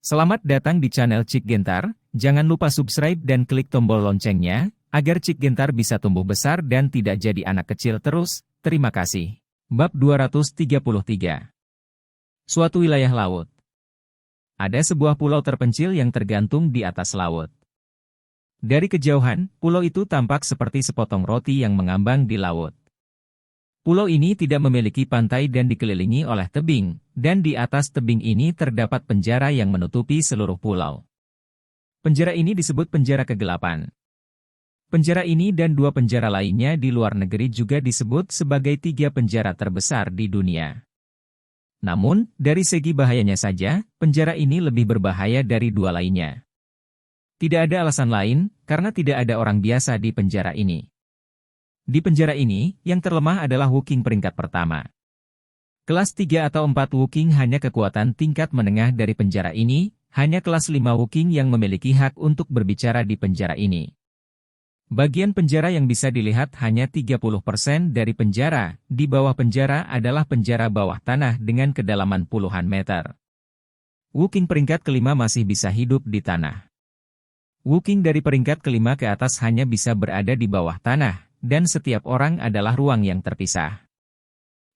Selamat datang di channel Cik Gentar, jangan lupa subscribe dan klik tombol loncengnya, agar Cik Gentar bisa tumbuh besar dan tidak jadi anak kecil terus, terima kasih. Bab 233. Suatu wilayah laut. Ada sebuah pulau terpencil yang tergantung di atas laut. Dari kejauhan, pulau itu tampak seperti sepotong roti yang mengambang di laut. Pulau ini tidak memiliki pantai dan dikelilingi oleh tebing, dan di atas tebing ini terdapat penjara yang menutupi seluruh pulau. Penjara ini disebut penjara kegelapan. Penjara ini dan dua penjara lainnya di luar negeri juga disebut sebagai tiga penjara terbesar di dunia. Namun, dari segi bahayanya saja, penjara ini lebih berbahaya dari dua lainnya. Tidak ada alasan lain, karena tidak ada orang biasa di penjara ini. Di penjara ini, yang terlemah adalah Wooking peringkat pertama. Kelas 3 atau 4 Wooking hanya kekuatan tingkat menengah dari penjara ini, hanya kelas 5 Wooking yang memiliki hak untuk berbicara di penjara ini. Bagian penjara yang bisa dilihat hanya 30% dari penjara, di bawah penjara adalah penjara bawah tanah dengan kedalaman puluhan meter. Wooking peringkat kelima masih bisa hidup di tanah. Wooking dari peringkat kelima ke atas hanya bisa berada di bawah tanah, dan setiap orang adalah ruang yang terpisah.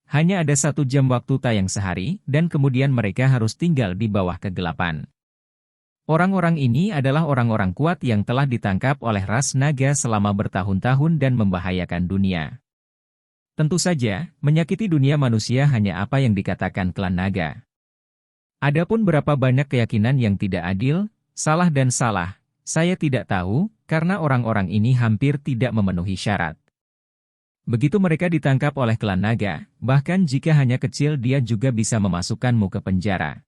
Hanya ada 1 jam waktu tayang sehari, dan kemudian mereka harus tinggal di bawah kegelapan. Orang-orang ini adalah orang-orang kuat yang telah ditangkap oleh ras naga selama bertahun-tahun dan membahayakan dunia. Tentu saja, menyakiti dunia manusia hanya apa yang dikatakan klan naga. Adapun berapa banyak keyakinan yang tidak adil, salah dan salah, saya tidak tahu, karena orang-orang ini hampir tidak memenuhi syarat. Begitu mereka ditangkap oleh klan naga, bahkan jika hanya kecil dia juga bisa memasukkanmu ke penjara.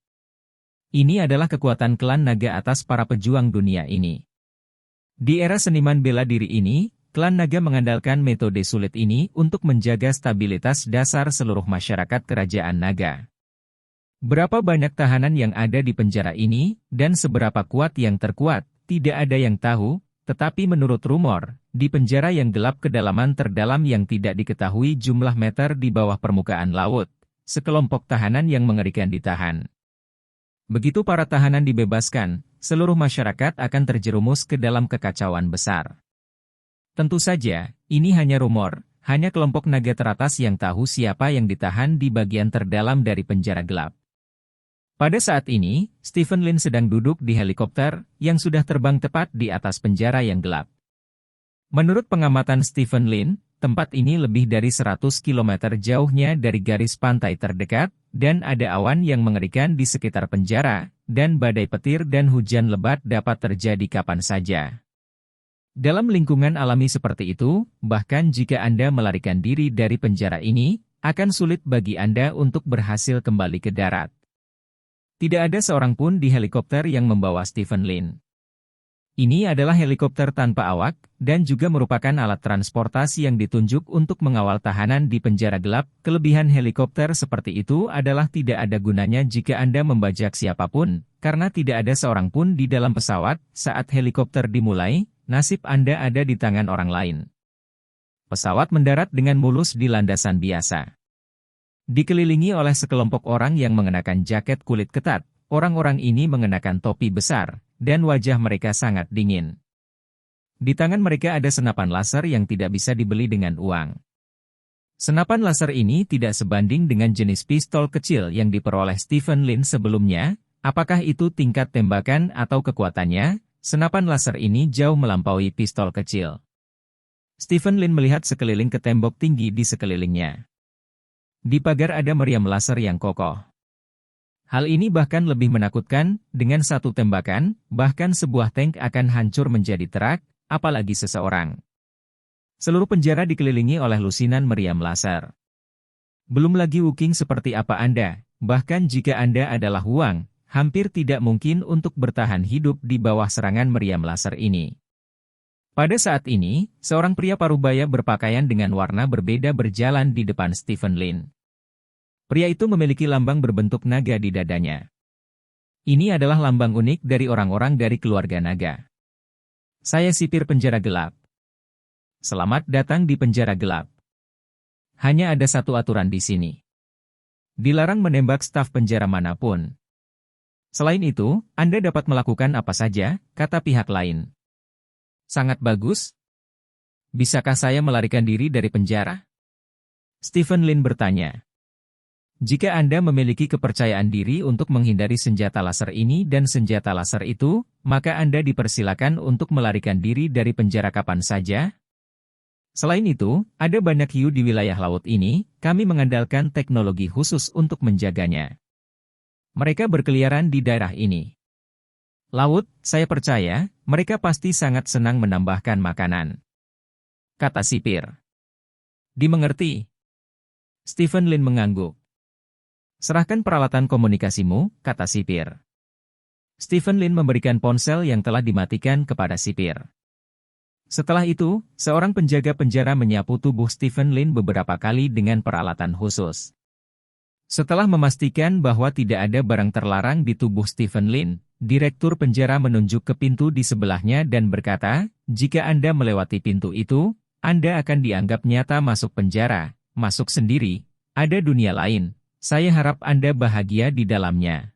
Ini adalah kekuatan klan naga atas para pejuang dunia ini. Di era seniman bela diri ini, klan naga mengandalkan metode sulit ini untuk menjaga stabilitas dasar seluruh masyarakat kerajaan naga. Berapa banyak tahanan yang ada di penjara ini, dan seberapa kuat yang terkuat, tidak ada yang tahu. Tetapi menurut rumor, di penjara yang gelap kedalaman terdalam yang tidak diketahui jumlah meter di bawah permukaan laut, sekelompok tahanan yang mengerikan ditahan. Begitu para tahanan dibebaskan, seluruh masyarakat akan terjerumus ke dalam kekacauan besar. Tentu saja, ini hanya rumor, hanya kelompok naga teratas yang tahu siapa yang ditahan di bagian terdalam dari penjara gelap. Pada saat ini, Stephen Lin sedang duduk di helikopter yang sudah terbang tepat di atas penjara yang gelap. Menurut pengamatan Stephen Lin, tempat ini lebih dari 100 km jauhnya dari garis pantai terdekat, dan ada awan yang mengerikan di sekitar penjara, dan badai petir dan hujan lebat dapat terjadi kapan saja. Dalam lingkungan alami seperti itu, bahkan jika Anda melarikan diri dari penjara ini, akan sulit bagi Anda untuk berhasil kembali ke darat. Tidak ada seorang pun di helikopter yang membawa Stephen Lin. Ini adalah helikopter tanpa awak, dan juga merupakan alat transportasi yang ditunjuk untuk mengawal tahanan di penjara gelap. Kelebihan helikopter seperti itu adalah tidak ada gunanya jika Anda membajak siapapun, karena tidak ada seorang pun di dalam pesawat. Saat helikopter dimulai, nasib Anda ada di tangan orang lain. Pesawat mendarat dengan mulus di landasan biasa. Dikelilingi oleh sekelompok orang yang mengenakan jaket kulit ketat, orang-orang ini mengenakan topi besar, dan wajah mereka sangat dingin. Di tangan mereka ada senapan laser yang tidak bisa dibeli dengan uang. Senapan laser ini tidak sebanding dengan jenis pistol kecil yang diperoleh Stephen Lin sebelumnya. Apakah itu tingkat tembakan atau kekuatannya? Senapan laser ini jauh melampaui pistol kecil. Stephen Lin melihat sekeliling ke tembok tinggi di sekelilingnya. Di pagar ada meriam laser yang kokoh. Hal ini bahkan lebih menakutkan, dengan satu tembakan, bahkan sebuah tank akan hancur menjadi terak, apalagi seseorang. Seluruh penjara dikelilingi oleh lusinan meriam laser. Belum lagi Wooking seperti apa Anda, bahkan jika Anda adalah Huang, hampir tidak mungkin untuk bertahan hidup di bawah serangan meriam laser ini. Pada saat ini, seorang pria parubaya berpakaian dengan warna berbeda berjalan di depan Stephen Lin. Pria itu memiliki lambang berbentuk naga di dadanya. Ini adalah lambang unik dari orang-orang dari keluarga naga. Saya sipir penjara gelap. Selamat datang di penjara gelap. Hanya ada satu aturan di sini. Dilarang menembak staf penjara manapun. Selain itu, Anda dapat melakukan apa saja, kata pihak lain. Sangat bagus. Bisakah saya melarikan diri dari penjara? Stephen Lin bertanya. Jika Anda memiliki kepercayaan diri untuk menghindari senjata laser ini dan senjata laser itu, maka Anda dipersilakan untuk melarikan diri dari penjara kapan saja. Selain itu, ada banyak hiu di wilayah laut ini, kami mengandalkan teknologi khusus untuk menjaganya. Mereka berkeliaran di daerah ini. Laut, saya percaya, mereka pasti sangat senang menambahkan makanan. Kata sipir. Dimengerti. Stephen Lin mengangguk. Serahkan peralatan komunikasimu, kata sipir. Stephen Lin memberikan ponsel yang telah dimatikan kepada sipir. Setelah itu, seorang penjaga penjara menyapu tubuh Stephen Lin beberapa kali dengan peralatan khusus. Setelah memastikan bahwa tidak ada barang terlarang di tubuh Stephen Lin, direktur penjara menunjuk ke pintu di sebelahnya dan berkata, jika Anda melewati pintu itu, Anda akan dianggap nyata masuk penjara, masuk sendiri, ada dunia lain. Saya harap Anda bahagia di dalamnya.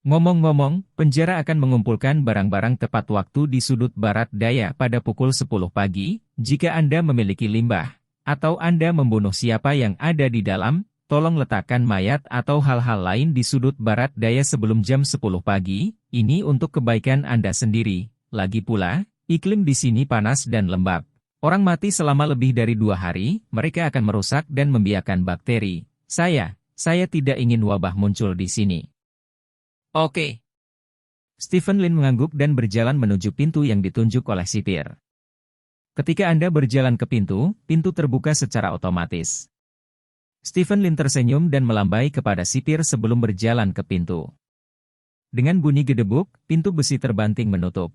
Ngomong-ngomong, penjara akan mengumpulkan barang-barang tepat waktu di sudut barat daya pada pukul 10 pagi, jika Anda memiliki limbah, atau Anda membunuh siapa yang ada di dalam, tolong letakkan mayat atau hal-hal lain di sudut barat daya sebelum jam 10 pagi, ini untuk kebaikan Anda sendiri. Lagi pula, iklim di sini panas dan lembab. Orang mati selama lebih dari 2 hari, mereka akan merusak dan membiarkan bakteri. Saya tidak ingin wabah muncul di sini. Oke. Stephen Lin mengangguk dan berjalan menuju pintu yang ditunjuk oleh sipir. Ketika Anda berjalan ke pintu, pintu terbuka secara otomatis. Stephen Lin tersenyum dan melambai kepada sipir sebelum berjalan ke pintu. Dengan bunyi gedebuk, pintu besi terbanting menutup.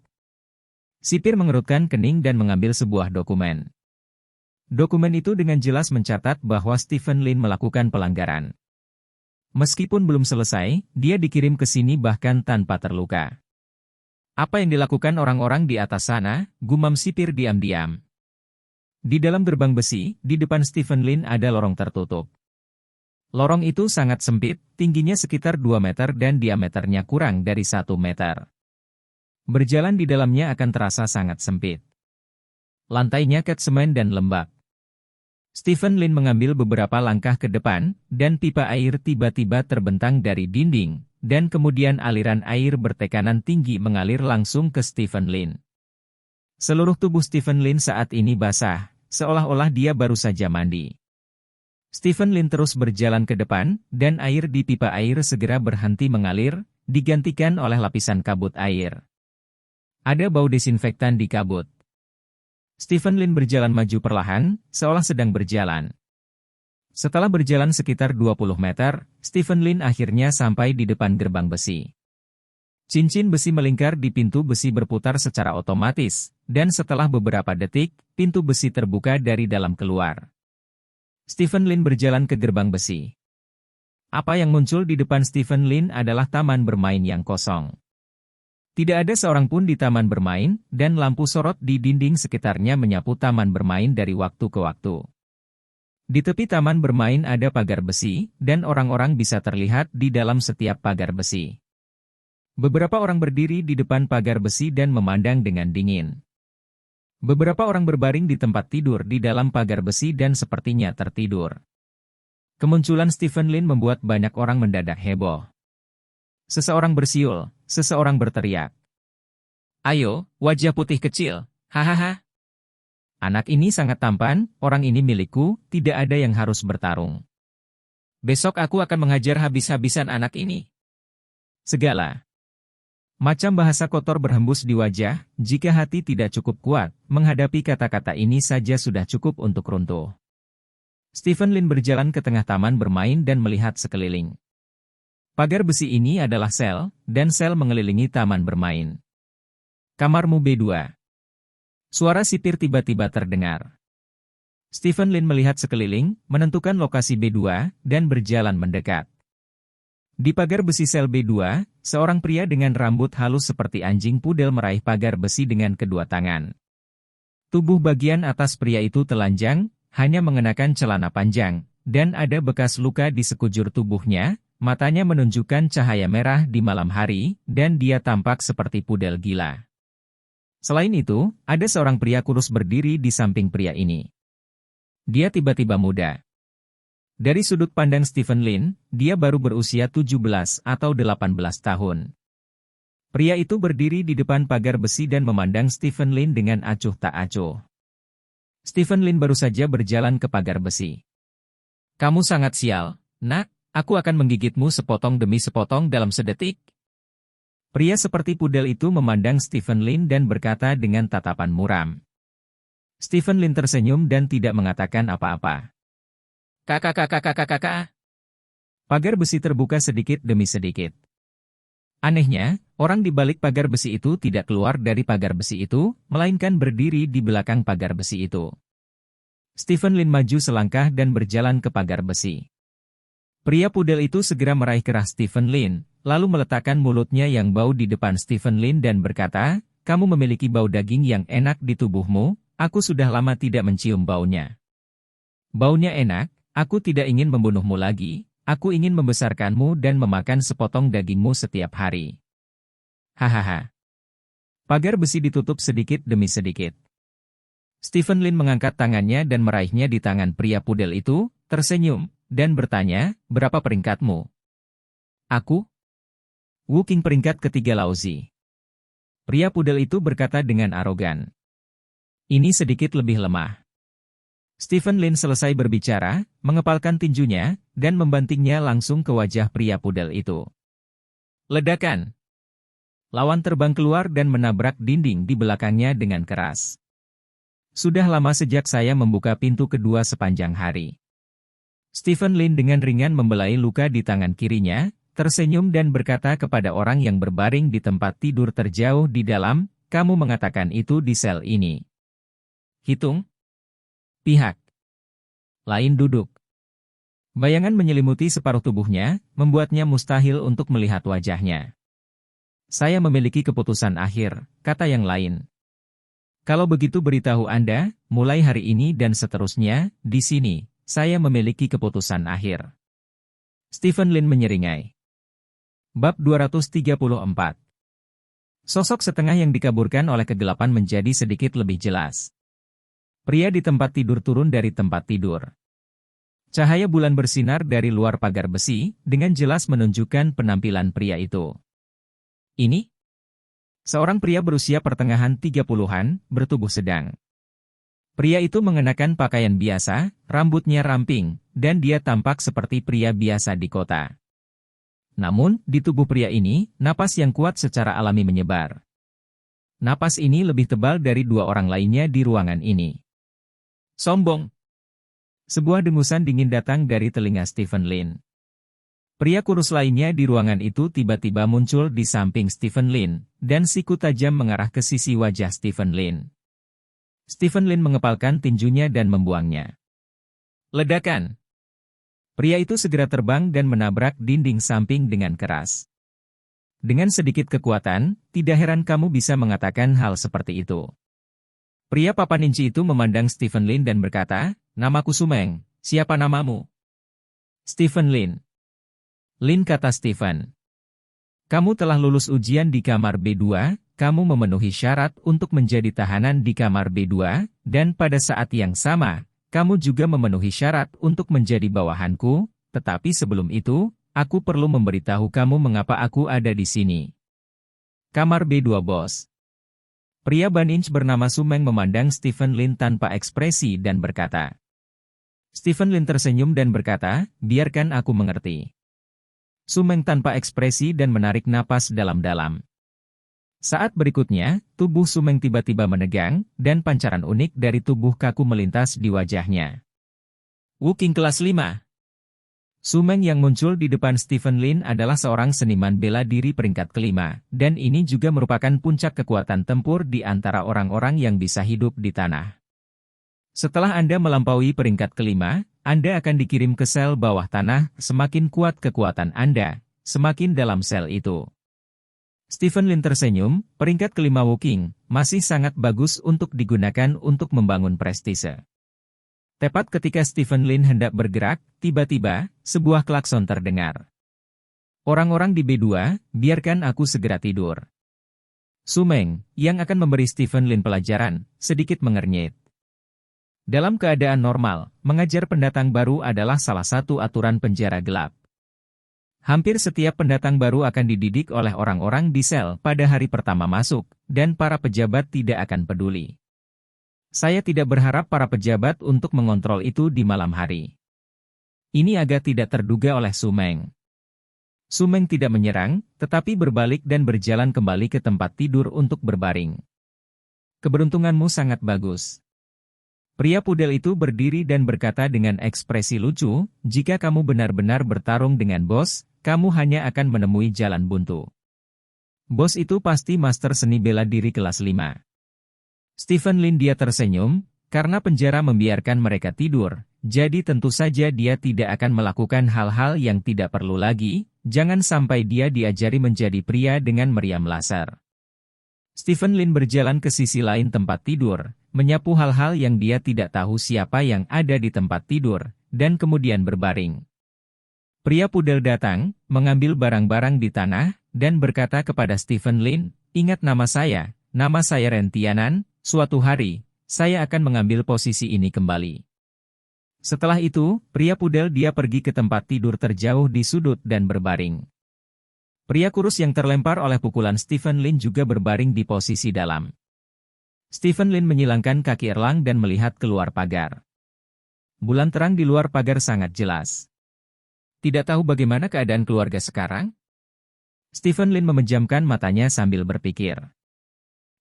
Sipir mengerutkan kening dan mengambil sebuah dokumen. Dokumen itu dengan jelas mencatat bahwa Stephen Lin melakukan pelanggaran. Meskipun belum selesai, dia dikirim ke sini bahkan tanpa terluka. Apa yang dilakukan orang-orang di atas sana, gumam sipir diam-diam. Di dalam gerbang besi, di depan Stephen Lin ada lorong tertutup. Lorong itu sangat sempit, tingginya sekitar 2 meter dan diameternya kurang dari 1 meter. Berjalan di dalamnya akan terasa sangat sempit. Lantainya cat semen dan lembab. Stephen Lin mengambil beberapa langkah ke depan, dan pipa air tiba-tiba terbentang dari dinding, dan kemudian aliran air bertekanan tinggi mengalir langsung ke Stephen Lin. Seluruh tubuh Stephen Lin saat ini basah, seolah-olah dia baru saja mandi. Stephen Lin terus berjalan ke depan, dan air di pipa air segera berhenti mengalir, digantikan oleh lapisan kabut air. Ada bau desinfektan di kabut. Stephen Lin berjalan maju perlahan, seolah sedang berjalan. Setelah berjalan sekitar 20 meter, Stephen Lin akhirnya sampai di depan gerbang besi. Cincin besi melingkar di pintu besi berputar secara otomatis, dan setelah beberapa detik, pintu besi terbuka dari dalam keluar. Stephen Lin berjalan ke gerbang besi. Apa yang muncul di depan Stephen Lin adalah taman bermain yang kosong. Tidak ada seorang pun di taman bermain, dan lampu sorot di dinding sekitarnya menyapu taman bermain dari waktu ke waktu. Di tepi taman bermain ada pagar besi, dan orang-orang bisa terlihat di dalam setiap pagar besi. Beberapa orang berdiri di depan pagar besi dan memandang dengan dingin. Beberapa orang berbaring di tempat tidur di dalam pagar besi dan sepertinya tertidur. Kemunculan Stephen Lin membuat banyak orang mendadak heboh. Seseorang bersiul, seseorang berteriak. Ayo, wajah putih kecil, hahaha. Anak ini sangat tampan, orang ini milikku, tidak ada yang harus bertarung. Besok aku akan menghajar habis-habisan anak ini. Segala macam bahasa kotor berhembus di wajah, jika hati tidak cukup kuat, menghadapi kata-kata ini saja sudah cukup untuk runtuh. Stephen Lin berjalan ke tengah taman bermain dan melihat sekeliling. Pagar besi ini adalah sel, dan sel mengelilingi taman bermain. Kamarmu B2. Suara sipir tiba-tiba terdengar. Stephen Lin melihat sekeliling, menentukan lokasi B2, dan berjalan mendekat. Di pagar besi sel B2, seorang pria dengan rambut halus seperti anjing pudel meraih pagar besi dengan kedua tangan. Tubuh bagian atas pria itu telanjang, hanya mengenakan celana panjang, dan ada bekas luka di sekujur tubuhnya, matanya menunjukkan cahaya merah di malam hari, dan dia tampak seperti pudel gila. Selain itu, ada seorang pria kurus berdiri di samping pria ini. Dia tiba-tiba muda. Dari sudut pandang Stephen Lin, dia baru berusia 17 atau 18 tahun. Pria itu berdiri di depan pagar besi dan memandang Stephen Lin dengan acuh tak acuh. Stephen Lin baru saja berjalan ke pagar besi. "Kamu sangat sial, nak, aku akan menggigitmu sepotong demi sepotong dalam sedetik." Pria seperti pudel itu memandang Stephen Lin dan berkata dengan tatapan muram. Stephen Lin tersenyum dan tidak mengatakan apa-apa. Kakak. Pagar besi terbuka sedikit demi sedikit. Anehnya, orang di balik pagar besi itu tidak keluar dari pagar besi itu, melainkan berdiri di belakang pagar besi itu. Stephen Lin maju selangkah dan berjalan ke pagar besi. Pria pudel itu segera meraih kerah Stephen Lin, lalu meletakkan mulutnya yang bau di depan Stephen Lin dan berkata, "Kamu memiliki bau daging yang enak di tubuhmu, aku sudah lama tidak mencium baunya. Baunya enak, aku tidak ingin membunuhmu lagi. Aku ingin membesarkanmu dan memakan sepotong dagingmu setiap hari." Hahaha. Pagar besi ditutup sedikit demi sedikit. Stephen Lin mengangkat tangannya dan meraihnya di tangan pria pudel itu, tersenyum, dan bertanya, "Berapa peringkatmu?" "Aku? Wu Qing peringkat ketiga Lauzi." Pria pudel itu berkata dengan arogan. "Ini sedikit lebih lemah." Stephen Lin selesai berbicara, mengepalkan tinjunya, dan membantingnya langsung ke wajah pria pudel itu. Ledakan. Lawan terbang keluar dan menabrak dinding di belakangnya dengan keras. "Sudah lama sejak saya membuka pintu kedua sepanjang hari." Stephen Lin dengan ringan membelai luka di tangan kirinya, tersenyum dan berkata kepada orang yang berbaring di tempat tidur terjauh di dalam, "Kamu mengatakan itu di sel ini. Hitung. Pihak lain duduk." Bayangan menyelimuti separuh tubuhnya, membuatnya mustahil untuk melihat wajahnya. "Saya memiliki keputusan akhir," kata yang lain. "Kalau begitu beritahu Anda, mulai hari ini dan seterusnya, di sini, saya memiliki keputusan akhir." Stephen Lin menyeringai. Bab 234. Sosok setengah yang dikaburkan oleh kegelapan menjadi sedikit lebih jelas. Pria di tempat tidur turun dari tempat tidur. Cahaya bulan bersinar dari luar pagar besi, dengan jelas menunjukkan penampilan pria itu. Ini? Seorang pria berusia pertengahan 30-an, bertubuh sedang. Pria itu mengenakan pakaian biasa, rambutnya ramping, dan dia tampak seperti pria biasa di kota. Namun, di tubuh pria ini, napas yang kuat secara alami menyebar. Napas ini lebih tebal dari dua orang lainnya di ruangan ini. "Sombong!" Sebuah dengusan dingin datang dari telinga Stephen Lin. Pria kurus lainnya di ruangan itu tiba-tiba muncul di samping Stephen Lin, dan siku tajam mengarah ke sisi wajah Stephen Lin. Stephen Lin mengepalkan tinjunya dan membuangnya. Ledakan! Pria itu segera terbang dan menabrak dinding samping dengan keras. Dengan sedikit kekuatan, tidak heran kamu bisa mengatakan hal seperti itu. Pria papan inci itu memandang Stephen Lin dan berkata, "Namaku Sumeng, siapa namamu?" "Stephen Lin." "Lin," kata Stephen. "Kamu telah lulus ujian di kamar B2, kamu memenuhi syarat untuk menjadi tahanan di kamar B2, dan pada saat yang sama, kamu juga memenuhi syarat untuk menjadi bawahanku, tetapi sebelum itu, aku perlu memberitahu kamu mengapa aku ada di sini." "Kamar B2, bos." Pria Baninch bernama Sumeng memandang Stephen Lin tanpa ekspresi dan berkata. Stephen Lin tersenyum dan berkata, "Biarkan aku mengerti." Sumeng tanpa ekspresi dan menarik napas dalam-dalam. Saat berikutnya, tubuh Sumeng tiba-tiba menegang, dan pancaran unik dari tubuh kaku melintas di wajahnya. "Wu Qing kelas 5. Sumeng yang muncul di depan Stephen Lin adalah seorang seniman bela diri peringkat kelima, dan ini juga merupakan puncak kekuatan tempur di antara orang-orang yang bisa hidup di tanah. Setelah Anda melampaui peringkat kelima, Anda akan dikirim ke sel bawah tanah, semakin kuat kekuatan Anda, semakin dalam sel itu. Stephen Lin tersenyum, peringkat kelima Wu Qing, masih sangat bagus untuk digunakan untuk membangun prestise. Tepat ketika Stephen Lin hendak bergerak, tiba-tiba, sebuah klakson terdengar. Orang-orang di B2, biarkan aku segera tidur. Su Meng, yang akan memberi Stephen Lin pelajaran, sedikit mengernyit. Dalam keadaan normal, mengajar pendatang baru adalah salah satu aturan penjara gelap. Hampir setiap pendatang baru akan dididik oleh orang-orang di sel pada hari pertama masuk, dan para pejabat tidak akan peduli. Saya tidak berharap para pejabat untuk mengontrol itu di malam hari. Ini agak tidak terduga oleh Su Meng. Su Meng tidak menyerang, tetapi berbalik dan berjalan kembali ke tempat tidur untuk berbaring. Keberuntunganmu sangat bagus. Pria pudel itu berdiri dan berkata dengan ekspresi lucu, jika kamu benar-benar bertarung dengan bos, kamu hanya akan menemui jalan buntu. Bos itu pasti master seni bela diri kelas 5. Stephen Lin dia tersenyum, karena penjara membiarkan mereka tidur, jadi tentu saja dia tidak akan melakukan hal-hal yang tidak perlu lagi, jangan sampai dia diajari menjadi pria dengan meriam laser. Stephen Lin berjalan ke sisi lain tempat tidur, menyapu hal-hal yang dia tidak tahu siapa yang ada di tempat tidur, dan kemudian berbaring. Pria pudel datang, mengambil barang-barang di tanah, dan berkata kepada Stephen Lin, ingat nama saya Ren Tianan, suatu hari, saya akan mengambil posisi ini kembali. Setelah itu, pria pudel dia pergi ke tempat tidur terjauh di sudut dan berbaring. Pria kurus yang terlempar oleh pukulan Stephen Lin juga berbaring di posisi dalam. Stephen Lin menyilangkan kaki Erlang dan melihat keluar pagar. Bulan terang di luar pagar sangat jelas. Tidak tahu bagaimana keadaan keluarga sekarang? Stephen Lin memejamkan matanya sambil berpikir.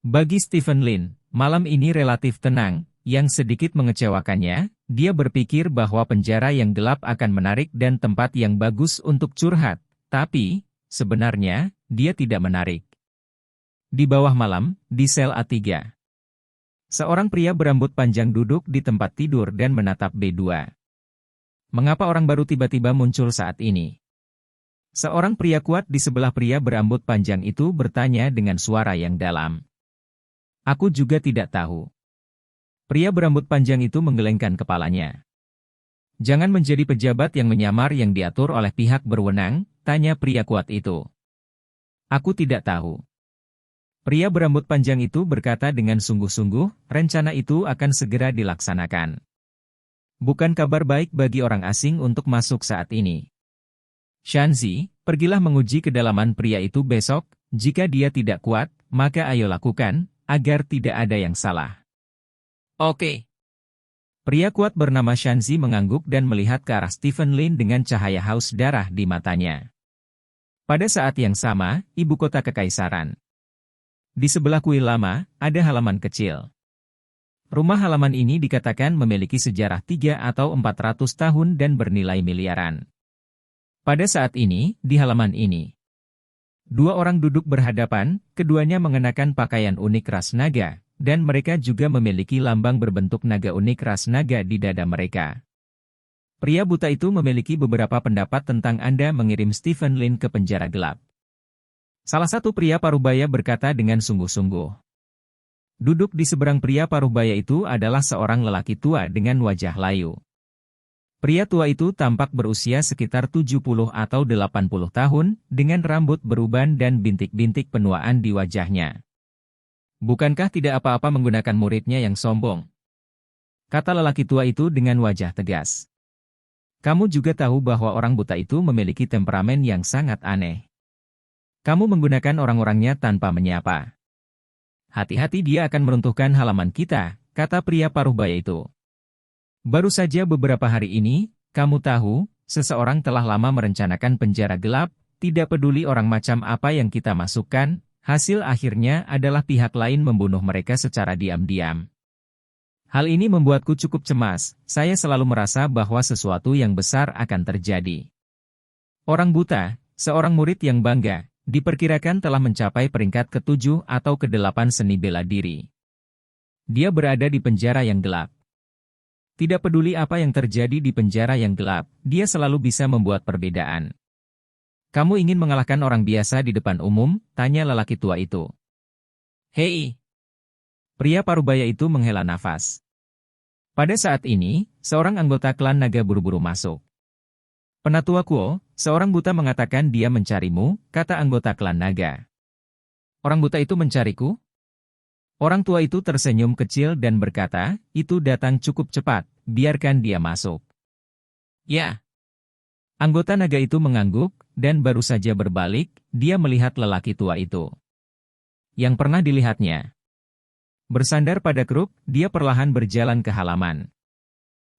Bagi Stephen Lin, malam ini relatif tenang, yang sedikit mengecewakannya, dia berpikir bahwa penjara yang gelap akan menarik dan tempat yang bagus untuk curhat, tapi, sebenarnya, dia tidak menarik. Di bawah malam, di sel A3. Seorang pria berambut panjang duduk di tempat tidur dan menatap B2. Mengapa orang baru tiba-tiba muncul saat ini? Seorang pria kuat di sebelah pria berambut panjang itu bertanya dengan suara yang dalam. Aku juga tidak tahu. Pria berambut panjang itu menggelengkan kepalanya. Jangan menjadi pejabat yang menyamar yang diatur oleh pihak berwenang, tanya pria kuat itu. Aku tidak tahu. Pria berambut panjang itu berkata dengan sungguh-sungguh, rencana itu akan segera dilaksanakan. Bukan kabar baik bagi orang asing untuk masuk saat ini. Shanzi, pergilah menguji kedalaman pria itu besok, jika dia tidak kuat, maka ayo lakukan, agar tidak ada yang salah. Oke. Pria kuat bernama Shanzi mengangguk dan melihat ke arah Stephen Lin dengan cahaya haus darah di matanya. Pada saat yang sama, ibu kota kekaisaran. Di sebelah kuil lama, ada halaman kecil. Rumah halaman ini dikatakan memiliki sejarah 3 atau 400 tahun dan bernilai miliaran. Pada saat ini, di halaman ini, dua orang duduk berhadapan, keduanya mengenakan pakaian unik ras naga, dan mereka juga memiliki lambang berbentuk naga unik ras naga di dada mereka. Pria buta itu memiliki beberapa pendapat tentang Anda mengirim Stephen Lin ke penjara gelap. Salah satu pria parubaya berkata dengan sungguh-sungguh. Duduk di seberang pria parubaya itu adalah seorang lelaki tua dengan wajah layu. Pria tua itu tampak berusia sekitar 70 atau 80 tahun, dengan rambut beruban dan bintik-bintik penuaan di wajahnya. Bukankah tidak apa-apa menggunakan muridnya yang sombong? Kata lelaki tua itu dengan wajah tegas. Kamu juga tahu bahwa orang buta itu memiliki temperamen yang sangat aneh. Kamu menggunakan orang-orangnya tanpa menyapa. Hati-hati dia akan meruntuhkan halaman kita, kata pria parubaya itu. Baru saja beberapa hari ini, kamu tahu, seseorang telah lama merencanakan penjara gelap, tidak peduli orang macam apa yang kita masukkan, hasil akhirnya adalah pihak lain membunuh mereka secara diam-diam. Hal ini membuatku cukup cemas, saya selalu merasa bahwa sesuatu yang besar akan terjadi. Orang buta, seorang murid yang bangga, diperkirakan telah mencapai peringkat ke-7 atau ke-8 seni bela diri. Dia berada di penjara yang gelap. Tidak peduli apa yang terjadi di penjara yang gelap, dia selalu bisa membuat perbedaan. Kamu ingin mengalahkan orang biasa di depan umum? Tanya lelaki tua itu. Hei! Pria parubaya itu menghela nafas. Pada saat ini, seorang anggota klan naga buru-buru masuk. Penatua Kuo, seorang buta mengatakan dia mencarimu, kata anggota klan naga. Orang buta itu mencariku? Orang tua itu tersenyum kecil dan berkata, itu datang cukup cepat, biarkan dia masuk. Ya. Anggota naga itu mengangguk, dan baru saja berbalik, dia melihat lelaki tua itu. Yang pernah dilihatnya. Bersandar pada kruk, dia perlahan berjalan ke halaman.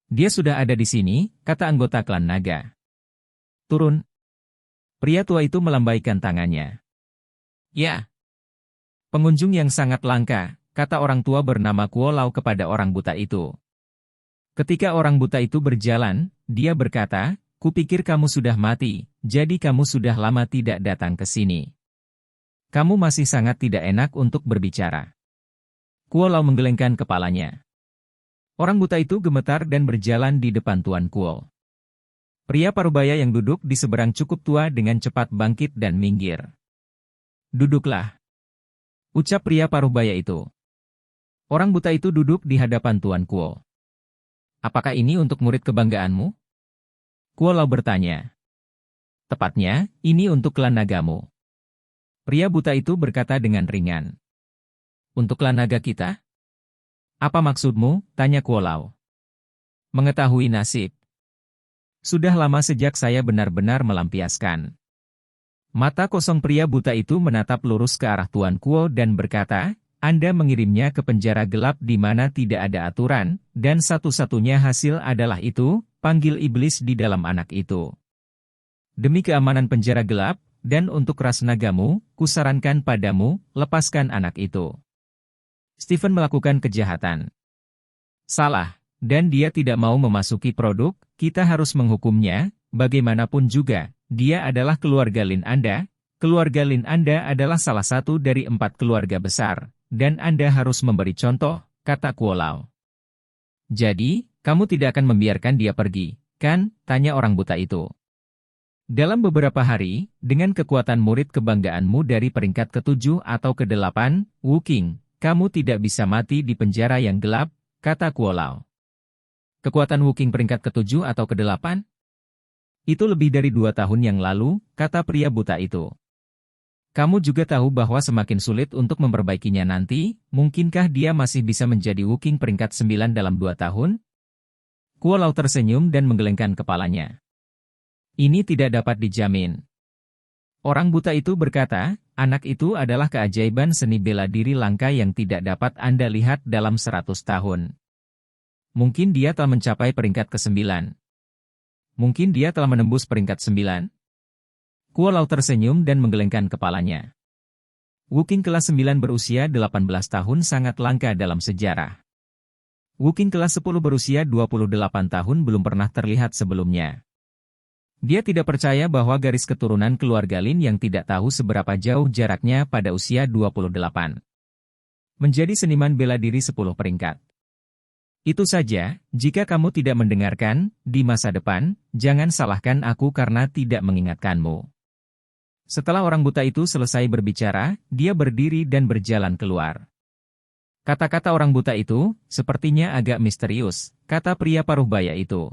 Dia sudah ada di sini, kata anggota klan naga. Turun. Pria tua itu melambaikan tangannya. Ya. Pengunjung yang sangat langka, kata orang tua bernama Kuo Lau kepada orang buta itu. Ketika orang buta itu berjalan, dia berkata, kupikir kamu sudah mati, jadi kamu sudah lama tidak datang ke sini. Kamu masih sangat tidak enak untuk berbicara. Kuo Lau menggelengkan kepalanya. Orang buta itu gemetar dan berjalan di depan Tuan Kuo. Pria parubaya yang duduk di seberang cukup tua dengan cepat bangkit dan minggir. Duduklah. Ucap pria parubaya itu. Orang buta itu duduk di hadapan Tuan Kuo. Apakah ini untuk murid kebanggaanmu? Kuo Lau bertanya. Tepatnya, ini untuk klan nagamu. Pria buta itu berkata dengan ringan. Untuk klan naga kita? Apa maksudmu? Tanya Kuo Lau. Mengetahui nasib. Sudah lama sejak saya benar-benar melampiaskan. Mata kosong pria buta itu menatap lurus ke arah Tuan Kuo dan berkata, Anda mengirimnya ke penjara gelap di mana tidak ada aturan, dan satu-satunya hasil adalah itu, panggil iblis di dalam anak itu. Demi keamanan penjara gelap, dan untuk ras nagamu, kusarankan padamu, lepaskan anak itu. Stephen melakukan kejahatan. Salah. Dan dia tidak mau memasuki produk, kita harus menghukumnya, bagaimanapun juga, dia adalah keluarga Lin Anda, keluarga Lin Anda adalah salah satu dari 4 keluarga besar, dan Anda harus memberi contoh, kata Kuo Lau. Jadi, kamu tidak akan membiarkan dia pergi, kan? Tanya orang buta itu. Dalam beberapa hari, dengan kekuatan murid kebanggaanmu dari peringkat ke-7 atau ke-8, Wu Qing, kamu tidak bisa mati di penjara yang gelap, kata Kuo Lau. Kekuatan Wu Qing peringkat ke-7 atau ke-8? Itu lebih dari 2 tahun yang lalu, kata pria buta itu. Kamu juga tahu bahwa semakin sulit untuk memperbaikinya nanti, mungkinkah dia masih bisa menjadi Wu Qing peringkat 9 dalam 2 tahun? Kuo Lau tersenyum dan menggelengkan kepalanya. Ini tidak dapat dijamin. Orang buta itu berkata, anak itu adalah keajaiban seni bela diri langka yang tidak dapat Anda lihat dalam 100 tahun. Mungkin dia telah mencapai peringkat ke-9. Mungkin dia telah menembus peringkat 9. Kuo Lau tersenyum dan menggelengkan kepalanya. Wu Qing kelas 9 berusia 18 tahun sangat langka dalam sejarah. Wu Qing kelas 10 berusia 28 tahun belum pernah terlihat sebelumnya. Dia tidak percaya bahwa garis keturunan keluarga Lin yang tidak tahu seberapa jauh jaraknya pada usia 28. Menjadi seniman bela diri 10 peringkat. Itu saja, jika kamu tidak mendengarkan, di masa depan, jangan salahkan aku karena tidak mengingatkanmu. Setelah orang buta itu selesai berbicara, dia berdiri dan berjalan keluar. Kata-kata orang buta itu, sepertinya agak misterius, kata pria parubaya itu.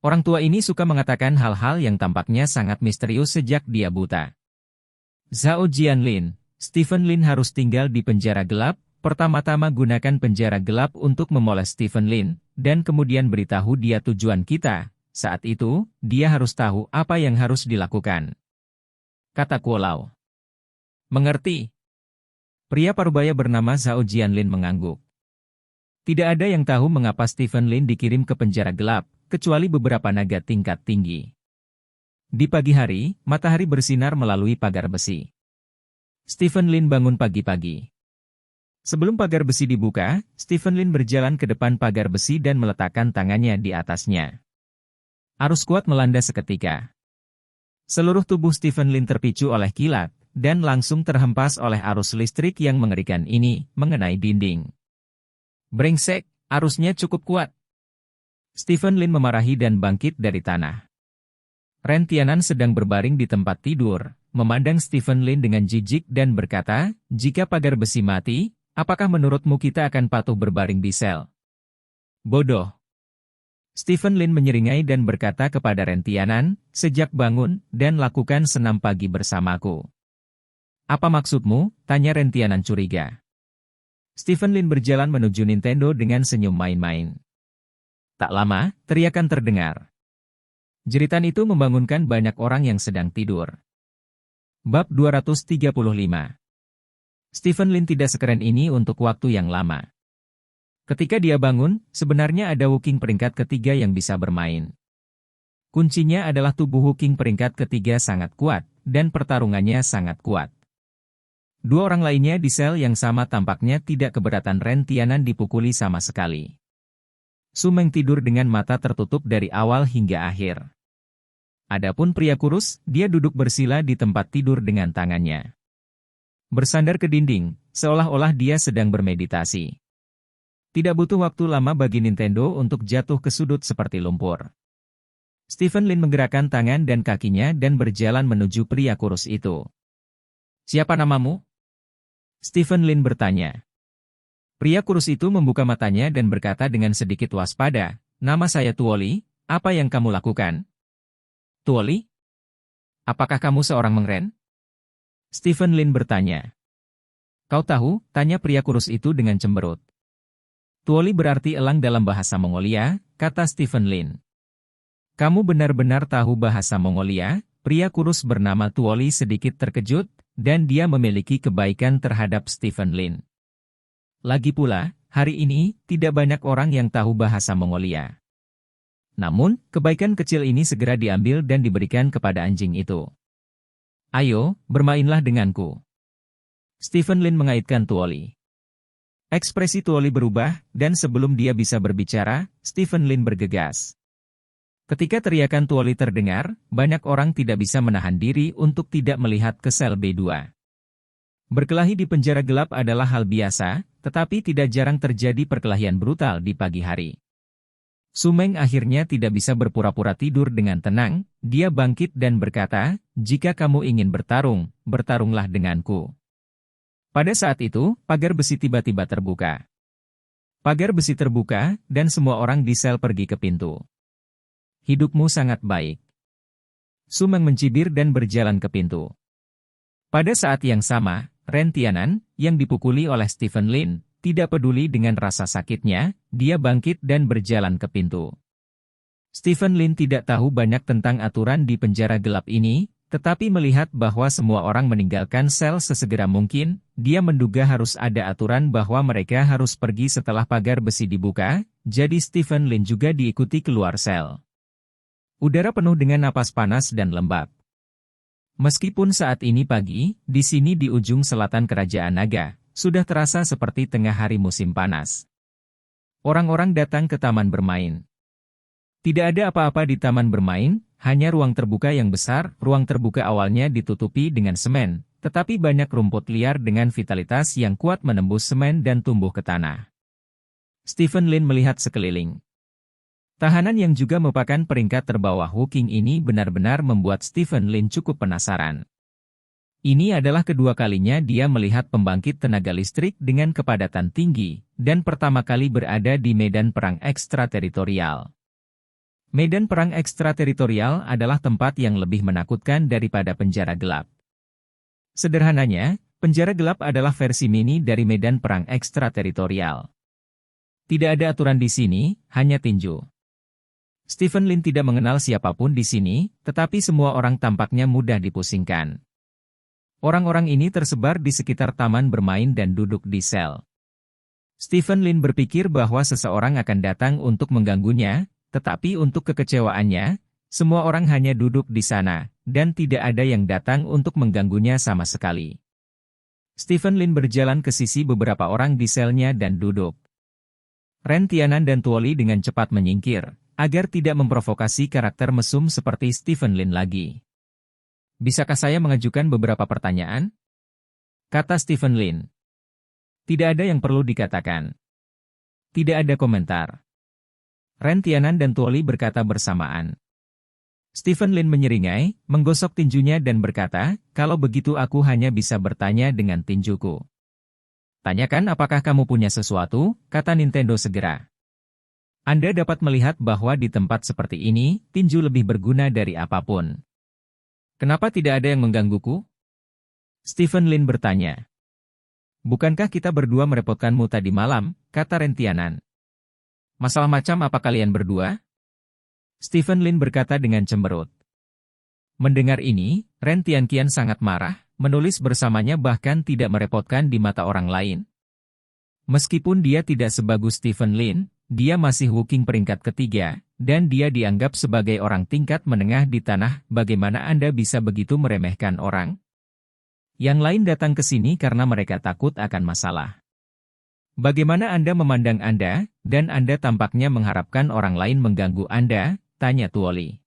Orang tua ini suka mengatakan hal-hal yang tampaknya sangat misterius sejak dia buta. Zhao Jianlin, Stephen Lin harus tinggal di penjara gelap. Pertama-tama gunakan penjara gelap untuk memoles Stephen Lin, dan kemudian beritahu dia tujuan kita. Saat itu, dia harus tahu apa yang harus dilakukan. Kata Kuo Lau. Mengerti? Pria parubaya bernama Zhao Jianlin mengangguk. Tidak ada yang tahu mengapa Stephen Lin dikirim ke penjara gelap, kecuali beberapa naga tingkat tinggi. Di pagi hari, matahari bersinar melalui pagar besi. Stephen Lin bangun pagi-pagi. Sebelum pagar besi dibuka, Stephen Lin berjalan ke depan pagar besi dan meletakkan tangannya di atasnya. Arus kuat melanda seketika. Seluruh tubuh Stephen Lin terpicu oleh kilat, dan langsung terhempas oleh arus listrik yang mengerikan ini, mengenai dinding. Brengsek, arusnya cukup kuat. Stephen Lin memarahi dan bangkit dari tanah. Ren Tianan sedang berbaring di tempat tidur, memandang Stephen Lin dengan jijik dan berkata, jika pagar besi mati, apakah menurutmu kita akan patuh berbaring di sel? Bodoh. Stephen Lin menyeringai dan berkata kepada Ren Tianan, "Sejak bangun, dan lakukan senam pagi bersamaku." "Apa maksudmu?" tanya Ren Tianan curiga. Stephen Lin berjalan menuju Nintendo dengan senyum main-main. Tak lama, teriakan terdengar. Jeritan itu membangunkan banyak orang yang sedang tidur. Bab 235. Stephen Lin tidak sekeren ini untuk waktu yang lama. Ketika dia bangun, sebenarnya ada Wooking peringkat ketiga yang bisa bermain. Kuncinya adalah tubuh Wooking peringkat ketiga sangat kuat, dan pertarungannya sangat kuat. Dua orang lainnya di sel yang sama tampaknya tidak keberatan Ren Tianan dipukuli sama sekali. Su Meng tidur dengan mata tertutup dari awal hingga akhir. Adapun pria kurus, dia duduk bersila di tempat tidur dengan tangannya bersandar ke dinding, seolah-olah dia sedang bermeditasi. Tidak butuh waktu lama bagi Nintendo untuk jatuh ke sudut seperti lumpur. Stephen Lin menggerakkan tangan dan kakinya dan berjalan menuju pria kurus itu. "Siapa namamu?" Stephen Lin bertanya. Pria kurus itu membuka matanya dan berkata dengan sedikit waspada, "Nama saya Tuoli, apa yang kamu lakukan?" "Tuoli? Apakah kamu seorang Mengren?" Stephen Lin bertanya. "Kau tahu?" tanya pria kurus itu dengan cemberut. "Tuoli berarti elang dalam bahasa Mongolia," kata Stephen Lin. "Kamu benar-benar tahu bahasa Mongolia?" Pria kurus bernama Tuoli sedikit terkejut, dan dia memiliki kebaikan terhadap Stephen Lin. Lagi pula, hari ini, tidak banyak orang yang tahu bahasa Mongolia. Namun, kebaikan kecil ini segera diambil dan diberikan kepada anjing itu. "Ayo, bermainlah denganku." Stephen Lin mengaitkan Tuoli. Ekspresi Tuoli berubah, dan sebelum dia bisa berbicara, Stephen Lin bergegas. Ketika teriakan Tuoli terdengar, banyak orang tidak bisa menahan diri untuk tidak melihat ke sel B2. Berkelahi di penjara gelap adalah hal biasa, tetapi tidak jarang terjadi perkelahian brutal di pagi hari. Su Meng akhirnya tidak bisa berpura-pura tidur dengan tenang, dia bangkit dan berkata, "Jika kamu ingin bertarung, bertarunglah denganku." Pada saat itu, pagar besi tiba-tiba terbuka. Pagar besi terbuka, dan semua orang di sel pergi ke pintu. "Hidupmu sangat baik." Su Meng mencibir dan berjalan ke pintu. Pada saat yang sama, Ren Tianan, yang dipukuli oleh Stephen Lin, tidak peduli dengan rasa sakitnya, dia bangkit dan berjalan ke pintu. Stephen Lin tidak tahu banyak tentang aturan di penjara gelap ini, tetapi melihat bahwa semua orang meninggalkan sel sesegera mungkin, dia menduga harus ada aturan bahwa mereka harus pergi setelah pagar besi dibuka, jadi Stephen Lin juga diikuti keluar sel. Udara penuh dengan napas panas dan lembab. Meskipun saat ini pagi, di sini di ujung selatan Kerajaan Naga, sudah terasa seperti tengah hari musim panas. Orang-orang datang ke taman bermain. Tidak ada apa-apa di taman bermain, hanya ruang terbuka yang besar. Ruang terbuka awalnya ditutupi dengan semen, tetapi banyak rumput liar dengan vitalitas yang kuat menembus semen dan tumbuh ke tanah. Stephen Lin melihat sekeliling. Tahanan yang juga merupakan peringkat terbawah Wooking ini benar-benar membuat Stephen Lin cukup penasaran. Ini adalah kedua kalinya dia melihat pembangkit tenaga listrik dengan kepadatan tinggi, dan pertama kali berada di medan perang ekstrateritorial. Medan perang ekstrateritorial adalah tempat yang lebih menakutkan daripada penjara gelap. Sederhananya, penjara gelap adalah versi mini dari medan perang ekstrateritorial. Tidak ada aturan di sini, hanya tinju. Stephen Lin tidak mengenal siapapun di sini, tetapi semua orang tampaknya mudah dipusingkan. Orang-orang ini tersebar di sekitar taman bermain dan duduk di sel. Stephen Lin berpikir bahwa seseorang akan datang untuk mengganggunya, tetapi untuk kekecewaannya, semua orang hanya duduk di sana, dan tidak ada yang datang untuk mengganggunya sama sekali. Stephen Lin berjalan ke sisi beberapa orang di selnya dan duduk. Ren Tianan dan Tuoli dengan cepat menyingkir, agar tidak memprovokasi karakter mesum seperti Stephen Lin lagi. "Bisakah saya mengajukan beberapa pertanyaan?" kata Stephen Lin. "Tidak ada yang perlu dikatakan." Tidak ada komentar. Ren Tianan dan Tuoli berkata bersamaan. Stephen Lin menyeringai, menggosok tinjunya dan berkata, "Kalau begitu aku hanya bisa bertanya dengan tinjuku." "Tanyakan apakah kamu punya sesuatu," kata Nintendo segera. Anda dapat melihat bahwa di tempat seperti ini, tinju lebih berguna dari apapun. Kenapa tidak ada yang menggangguku? Stephen Lin bertanya. Bukankah kita berdua merepotkanmu tadi malam, kata Ren Tianan. Masalah macam apa kalian berdua? Stephen Lin berkata dengan cemberut. Mendengar ini, Ren Tianqian sangat marah, menulis bersamanya bahkan tidak merepotkan di mata orang lain. Meskipun dia tidak sebagus Stephen Lin, dia masih Wuking peringkat ketiga, dan dia dianggap sebagai orang tingkat menengah di tanah. Bagaimana Anda bisa begitu meremehkan orang? Yang lain datang ke sini karena mereka takut akan masalah. Bagaimana Anda memandang Anda, dan Anda tampaknya mengharapkan orang lain mengganggu Anda, tanya Tuoli.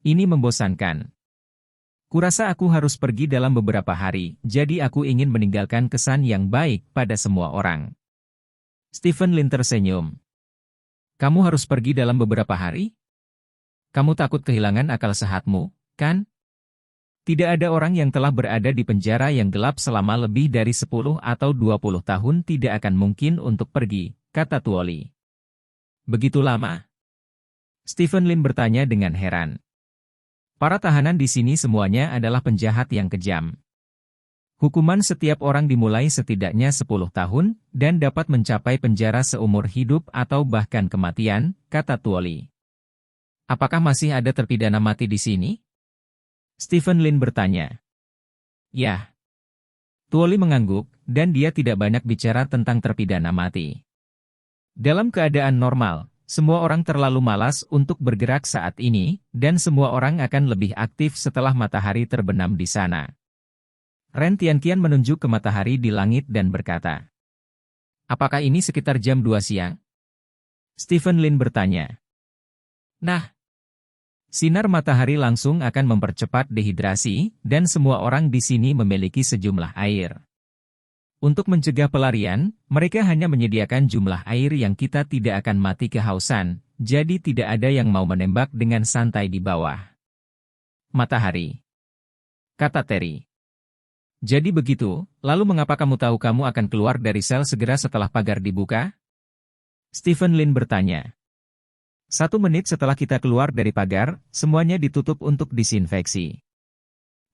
Ini membosankan. Kurasa aku harus pergi dalam beberapa hari, jadi aku ingin meninggalkan kesan yang baik pada semua orang. Stephen Lin tersenyum. Kamu harus pergi dalam beberapa hari? Kamu takut kehilangan akal sehatmu, kan? Tidak ada orang yang telah berada di penjara yang gelap selama lebih dari 10 atau 20 tahun tidak akan mungkin untuk pergi, kata Tuoli. Begitu lama? Stephen Lin bertanya dengan heran. Para tahanan di sini semuanya adalah penjahat yang kejam. Hukuman setiap orang dimulai setidaknya 10 tahun, dan dapat mencapai penjara seumur hidup atau bahkan kematian, kata Tuoli. Apakah masih ada terpidana mati di sini? Stephen Lin bertanya. Ya. Tuoli mengangguk, dan dia tidak banyak bicara tentang terpidana mati. Dalam keadaan normal, semua orang terlalu malas untuk bergerak saat ini, dan semua orang akan lebih aktif setelah matahari terbenam di sana. Ren Tianqian menunjuk ke matahari di langit dan berkata, apakah ini sekitar jam 2 siang? Stephen Lin bertanya. Nah, sinar matahari langsung akan mempercepat dehidrasi, dan semua orang di sini memiliki sejumlah air. Untuk mencegah pelarian, mereka hanya menyediakan jumlah air yang kita tidak akan mati kehausan, jadi tidak ada yang mau menembak dengan santai di bawah. Matahari, kata Terry. Jadi begitu, lalu mengapa kamu tahu kamu akan keluar dari sel segera setelah pagar dibuka? Stephen Lin bertanya. 1 menit setelah kita keluar dari pagar, semuanya ditutup untuk disinfeksi.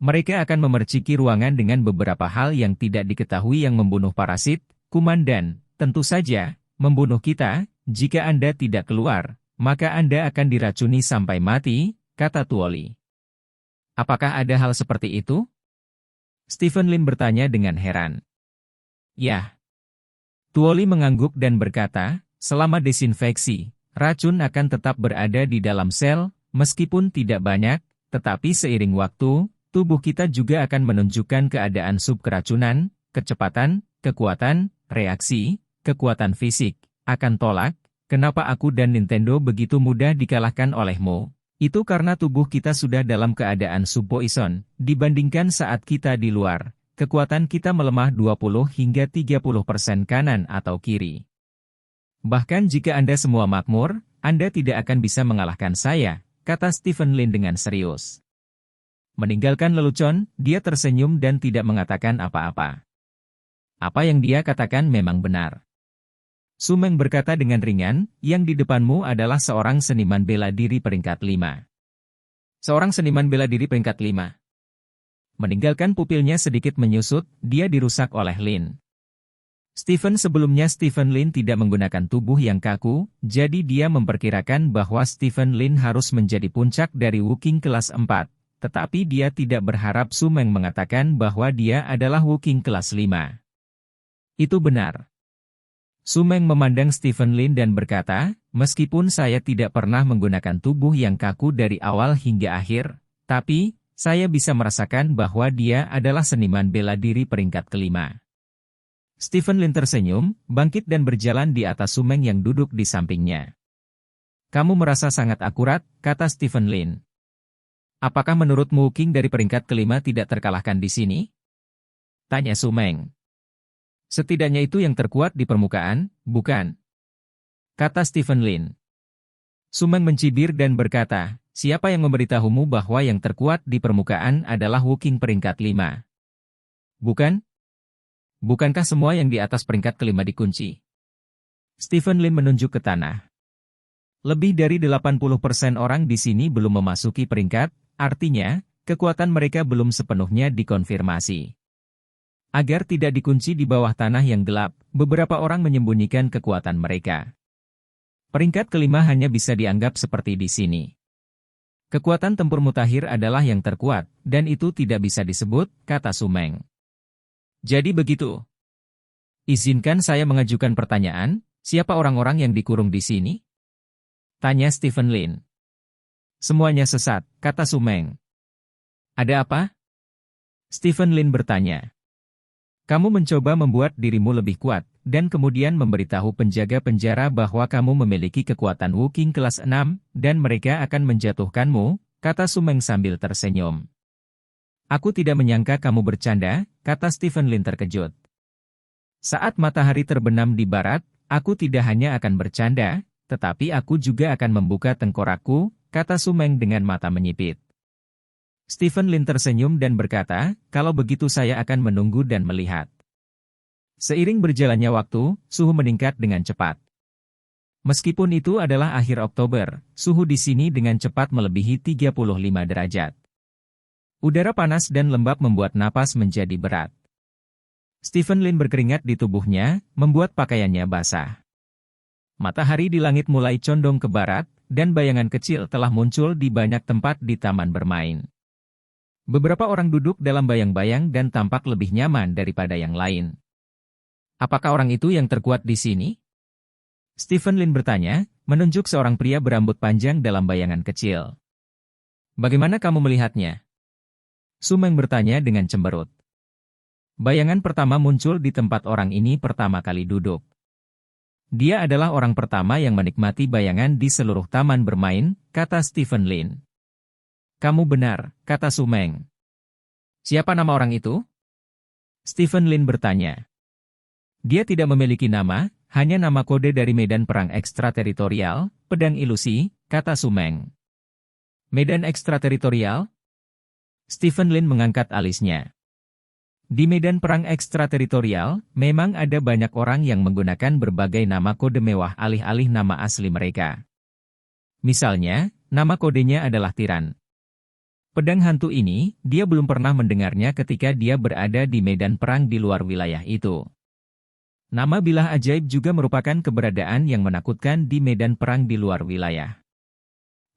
Mereka akan memerciki ruangan dengan beberapa hal yang tidak diketahui yang membunuh parasit, kuman dan, tentu saja, membunuh kita. Jika Anda tidak keluar, maka Anda akan diracuni sampai mati, kata Tuoli. Apakah ada hal seperti itu? Stephen Lin bertanya dengan heran. Ya. Tuoli mengangguk dan berkata, selama desinfeksi, racun akan tetap berada di dalam sel, meskipun tidak banyak, tetapi seiring waktu, tubuh kita juga akan menunjukkan keadaan subkeracunan, kecepatan, kekuatan, reaksi, kekuatan fisik, akan tolak. Kenapa aku dan Nintendo begitu mudah dikalahkan olehmu? Itu karena tubuh kita sudah dalam keadaan subpoison, dibandingkan saat kita di luar. Kekuatan kita melemah 20 hingga 30% kanan atau kiri. Bahkan jika Anda semua makmur, Anda tidak akan bisa mengalahkan saya, kata Stephen Lin dengan serius. Meninggalkan lelucon, dia tersenyum dan tidak mengatakan apa-apa. Apa yang dia katakan memang benar. Su Meng berkata dengan ringan, yang di depanmu adalah seorang seniman bela diri peringkat 5. Seorang seniman bela diri peringkat 5. Meninggalkan pupilnya sedikit menyusut, dia dirusak oleh Lin. Sebelumnya Stephen Lin tidak menggunakan tubuh yang kaku, jadi dia memperkirakan bahwa Stephen Lin harus menjadi puncak dari Wuking kelas 4. Tetapi dia tidak berharap Su Meng mengatakan bahwa dia adalah Wuking kelas 5. Itu benar. Su Meng memandang Stephen Lin dan berkata, meskipun saya tidak pernah menggunakan tubuh yang kaku dari awal hingga akhir, tapi, saya bisa merasakan bahwa dia adalah seniman bela diri peringkat kelima. Stephen Lin tersenyum, bangkit dan berjalan di atas Su Meng yang duduk di sampingnya. Kamu merasa sangat akurat, kata Stephen Lin. Apakah menurutmu King dari peringkat kelima tidak terkalahkan di sini? Tanya Su Meng. Setidaknya itu yang terkuat di permukaan, bukan? Kata Stephen Lin. Su Meng mencibir dan berkata, siapa yang memberitahumu bahwa yang terkuat di permukaan adalah Wuking peringkat 5? Bukan? Bukankah semua yang di atas peringkat kelima dikunci? Stephen Lin menunjuk ke tanah. Lebih dari 80% orang di sini belum memasuki peringkat, artinya, kekuatan mereka belum sepenuhnya dikonfirmasi. Agar tidak dikunci di bawah tanah yang gelap, beberapa orang menyembunyikan kekuatan mereka. Peringkat kelima hanya bisa dianggap seperti di sini. Kekuatan tempur mutakhir adalah yang terkuat, dan itu tidak bisa disebut, kata Sumeng. Jadi begitu. Izinkan saya mengajukan pertanyaan, siapa orang-orang yang dikurung di sini? Tanya Stephen Lin. Semuanya sesat, kata Sumeng. Ada apa? Stephen Lin bertanya. Kamu mencoba membuat dirimu lebih kuat, dan kemudian memberitahu penjaga penjara bahwa kamu memiliki kekuatan Wu Qing kelas 6, dan mereka akan menjatuhkanmu, kata Sumeng sambil tersenyum. Aku tidak menyangka kamu bercanda, kata Stephen Lin terkejut. Saat matahari terbenam di barat, aku tidak hanya akan bercanda, tetapi aku juga akan membuka tengkorakku, kata Sumeng dengan mata menyipit. Stephen Lin tersenyum dan berkata, kalau begitu saya akan menunggu dan melihat. Seiring berjalannya waktu, suhu meningkat dengan cepat. Meskipun itu adalah akhir Oktober, suhu di sini dengan cepat melebihi 35 derajat. Udara panas dan lembab membuat napas menjadi berat. Stephen Lin berkeringat di tubuhnya, membuat pakaiannya basah. Matahari di langit mulai condong ke barat, dan bayangan kecil telah muncul di banyak tempat di taman bermain. Beberapa orang duduk dalam bayang-bayang dan tampak lebih nyaman daripada yang lain. Apakah orang itu yang terkuat di sini? Stephen Lin bertanya, menunjuk seorang pria berambut panjang dalam bayangan kecil. Bagaimana kamu melihatnya? Sumeng bertanya dengan cemberut. Bayangan pertama muncul di tempat orang ini pertama kali duduk. Dia adalah orang pertama yang menikmati bayangan di seluruh taman bermain, kata Stephen Lin. Kamu benar, kata Sumeng. Siapa nama orang itu? Stephen Lin bertanya. Dia tidak memiliki nama, hanya nama kode dari medan perang ekstrateritorial, pedang ilusi, kata Sumeng. Medan ekstrateritorial? Stephen Lin mengangkat alisnya. Di medan perang ekstrateritorial, memang ada banyak orang yang menggunakan berbagai nama kode mewah alih-alih nama asli mereka. Misalnya, nama kodenya adalah Tiran. Pedang hantu ini, dia belum pernah mendengarnya ketika dia berada di medan perang di luar wilayah itu. Nama bilah ajaib juga merupakan keberadaan yang menakutkan di medan perang di luar wilayah.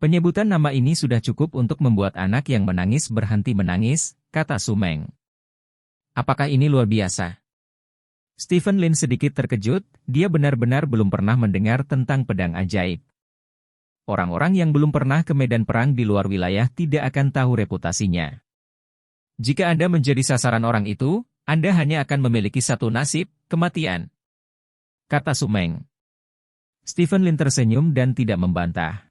Penyebutan nama ini sudah cukup untuk membuat anak yang menangis berhenti menangis, kata Sumeng. Apakah ini luar biasa? Stephen Lin sedikit terkejut, dia benar-benar belum pernah mendengar tentang pedang ajaib. Orang-orang yang belum pernah ke medan perang di luar wilayah tidak akan tahu reputasinya. Jika Anda menjadi sasaran orang itu, Anda hanya akan memiliki satu nasib, kematian. Kata Sumeng. Stephen Lin tersenyum dan tidak membantah.